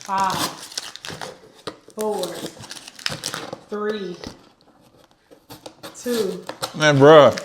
5, 4, 3, 2. Man, bruh.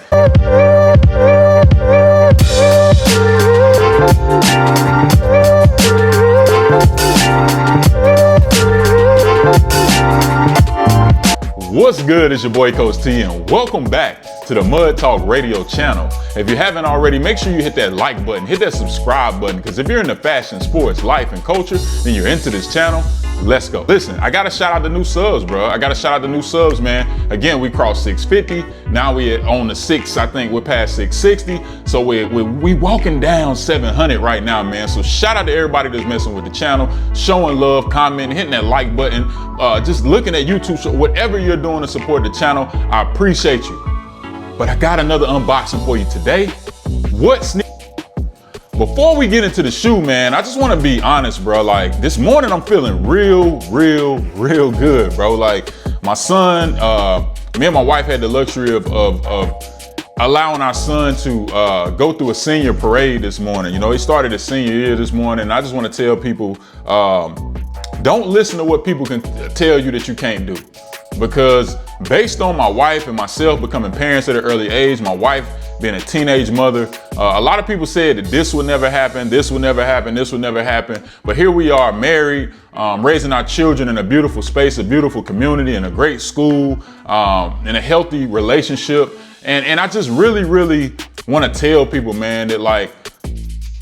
What's good? It's your boy Coach T, and welcome back to the Mud Talk Radio channel. If you haven't already, make sure you hit that like button, hit that subscribe button, because if you're into fashion, sports, life, and culture, then you're into this channel. Let's go. Listen, I gotta shout out the new subs, bro. I gotta shout out the new subs, man. Again, we crossed 650. Now we're on the 6, I think we're past 660. So we walking down 700 right now, man. So shout out to everybody that's messing with the channel, showing love, commenting, hitting that like button, just looking at YouTube. So whatever you're doing to support the channel, I appreciate you. But I got another unboxing for you today. Before we get into the shoe, man, I just want to be honest, bro. Like, this morning I'm feeling real good, bro. Like, my son, me and my wife had the luxury of allowing our son to go through a senior parade this morning. You know, he started his senior year this morning. And I just want to tell people, don't listen to what people can tell you that you can't do. Because based on my wife and myself becoming parents at an early age, my wife being a teenage mother, a lot of people said that this would never happen, this would never happen, this would never happen. But here we are, married, raising our children in a beautiful space, a beautiful community, in a great school, in a healthy relationship. And I just really want to tell people, man, that like,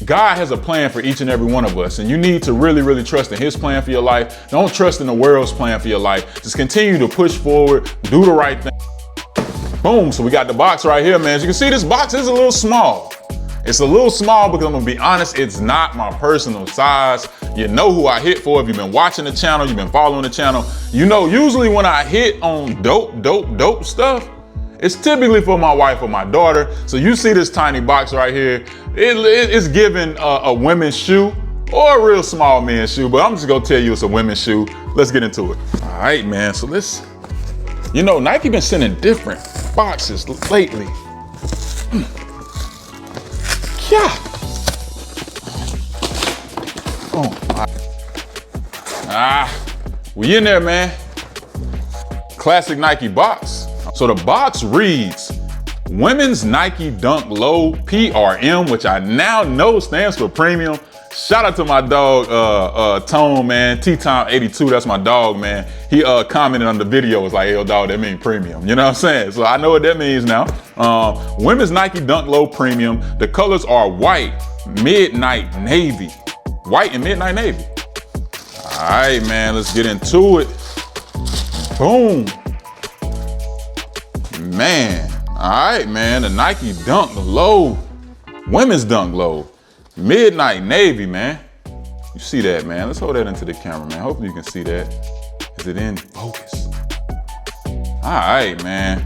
God has a plan for each and every one of us, and you need to really trust in his plan for your life. Don't trust in the world's plan for your life. Just continue to push forward, do the right thing. Boom, so we got the box right here, man. As you can see, this box is a little small. It's a little small because I'm gonna be honest, it's not my personal size. You know who I hit for. If you've been watching the channel, you've been following the channel, you know usually when I hit on dope stuff, it's typically for my wife or my daughter. So you see this tiny box right here. It's giving a women's shoe or a real small man's shoe, but I'm just gonna tell you it's a women's shoe. Let's get into it. All right, man, so you know, Nike been sending different boxes lately. Yeah. We in there, man. Classic Nike box. So the box reads, Women's Nike Dunk Low PRM, which I now know stands for premium. Shout out to my dog, Tone, man, T-Tom82, that's my dog, man. He commented on the video, was like, hey, yo, dog, that means premium. You know what I'm saying? So I know what that means now. Women's Nike Dunk Low Premium. The colors are white, midnight navy. White and midnight navy. All right, man, let's get into it. Boom. Man, all right, man, the Nike Dunk Low, women's Dunk Low, midnight navy, man. You see that, man? Let's hold that into the camera, man. Hopefully you can see that. Is it in focus? All right, man.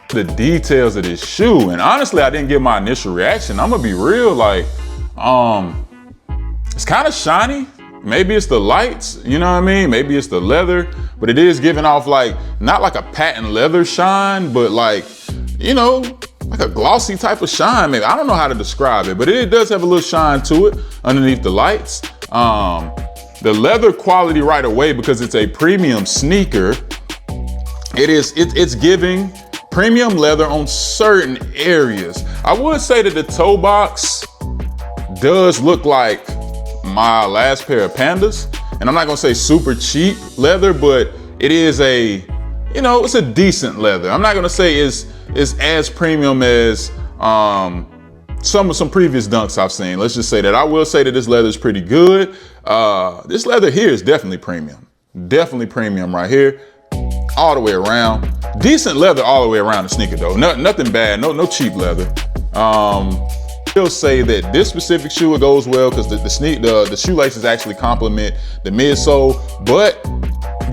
The details of this shoe, and honestly, I didn't get my initial reaction. I'm gonna be real, like, it's kind of shiny. Maybe it's the lights, you know what I mean? Maybe it's the leather, but it is giving off like, not like a patent leather shine, but like, you know, like a glossy type of shine, maybe. I don't know how to describe it, but it does have a little shine to it underneath the lights. The leather quality right away, because it's a premium sneaker, it's giving premium leather on certain areas. I would say that the toe box does look like my last pair of Pandas, and I'm not gonna say super cheap leather, but it is a, you know, it's a decent leather. I'm not gonna say it's as premium as some previous dunks I've seen. Let's just say that. I will say that this leather is pretty good. This leather here is definitely premium right here, all the way around. Decent leather all the way around the sneaker though. Nothing bad, no cheap leather. I'll say that this specific shoe, it goes well because the shoelaces actually complement the midsole, but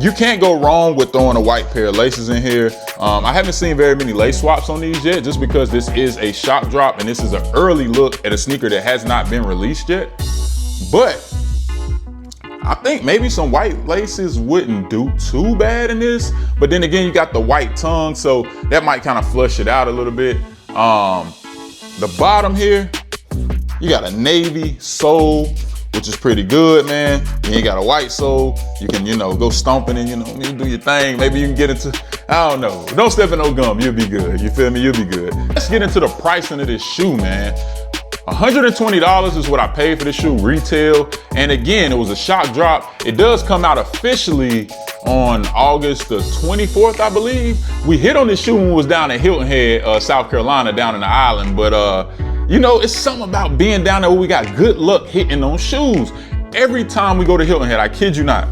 you can't go wrong with throwing a white pair of laces in here. I haven't seen very many lace swaps on these yet, just because this is a shop drop and this is an early look at a sneaker that has not been released yet. But I think maybe some white laces wouldn't do too bad in this, but then again, you got the white tongue, so that might kind of flush it out a little bit. The bottom here, you got a navy sole, which which is pretty good, man. You ain't got a white sole. You can, you know, go stomping and, you know, you do your thing. Maybe you can get into, I don't know. Don't step in no gum, you'll be good. You feel me? You'll be good. Let's get into the pricing of this shoe, man. $120 is what I paid for this shoe retail. And again, it was a shock drop. It does come out officially on August the 24th, I believe. We hit on this shoe when we was down in Hilton Head, South Carolina, down in the island. But you know, it's something about being down there where we got good luck hitting on shoes. Every time we go to Hilton Head, I kid you not,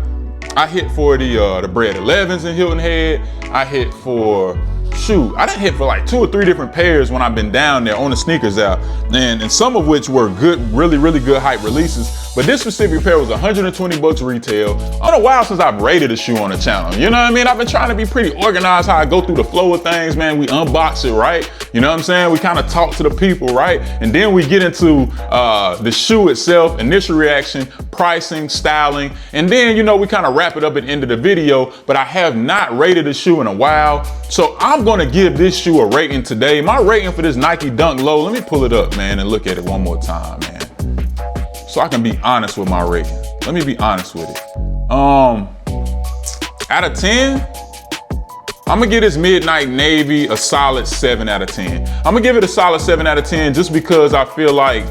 I hit for the Bread 11s in Hilton Head. I hit for, shoot, I done hit for like 2 or 3 different pairs when I've been down there on the sneakers out. And some of which were good, really, really good hype releases. But this specific pair was 120 bucks retail. It's been a while since I've rated a shoe on the channel. You know what I mean? I've been trying to be pretty organized how I go through the flow of things, man. We unbox it, right? You know what I'm saying? We kind of talk to the people, right? And then we get into the shoe itself, initial reaction, pricing, styling. And then, you know, we kind of wrap it up at the end of the video, but I have not rated a shoe in a while. So I'm gonna give this shoe a rating today. My rating for this Nike Dunk Low, let me pull it up, man, and look at it one more time, man. So I can be honest with my rating. Let me be honest with it. Out of 10, I'm gonna give this Midnight Navy a solid 7 out of 10. I'm gonna give it a solid 7 out of 10 just because I feel like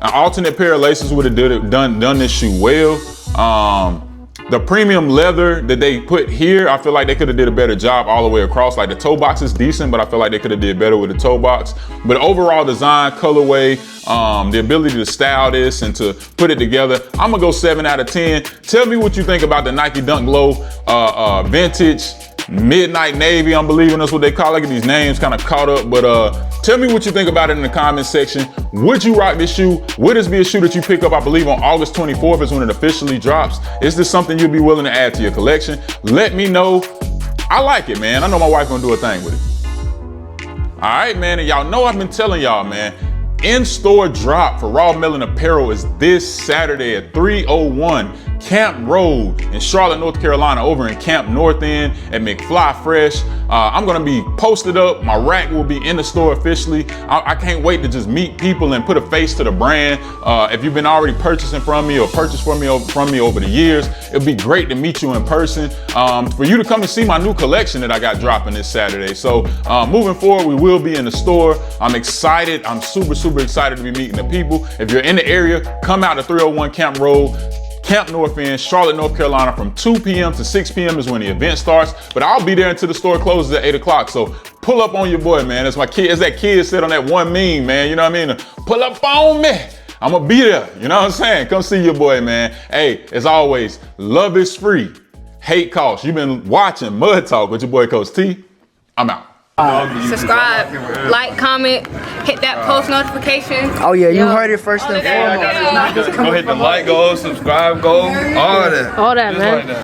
an alternate pair of laces would have done this shoe well. The premium leather that they put here, I feel like they could have did a better job all the way across. Like the toe box is decent, but I feel like they could have did better with the toe box. But overall design, colorway, the ability to style this and to put it together, I'm gonna go 7 out of 10. Tell me what you think about the Nike Dunk Low vintage Midnight Navy. I'm believing that's what they call it. These names kind of caught up, but tell me what you think about it in the comment section. Would you rock this shoe? Would this be a shoe that you pick up? I believe on August 24th is when it officially drops. Is this something you'll be willing to add to your collection? Let me know. I like it, man. I know my wife gonna do a thing with it. All right, man, and y'all know I've been telling y'all, man, in-store drop for Raw Melon Apparel is this Saturday at 301 Camp Road in Charlotte, North Carolina, over in Camp North End at McFly Fresh. I'm gonna be posted up. My rack will be in the store officially. I can't wait to just meet people and put a face to the brand. If you've been already purchasing from me or purchased from me over the years, it'd be great to meet you in person. For you to come and see my new collection that I got dropping this Saturday. So moving forward, we will be in the store. I'm excited. I'm super excited to be meeting the people. If you're in the area, come out to 301 Camp Road, Camp North End, Charlotte, North Carolina, from 2 p.m. to 6 p.m. is when the event starts. But I'll be there until the store closes at 8 o'clock. So pull up on your boy, man. As that kid said on that one meme, man. You know what I mean? Pull up on me. I'm gonna be there. You know what I'm saying? Come see your boy, man. Hey, as always, love is free. Hate costs. You've been watching Mud Talk with your boy Coach T. I'm out. Subscribe, like, comment, hit that post notification. Oh yeah, you heard it first and foremost. Go hit the like, go subscribe, go all that. All that, man. Like that.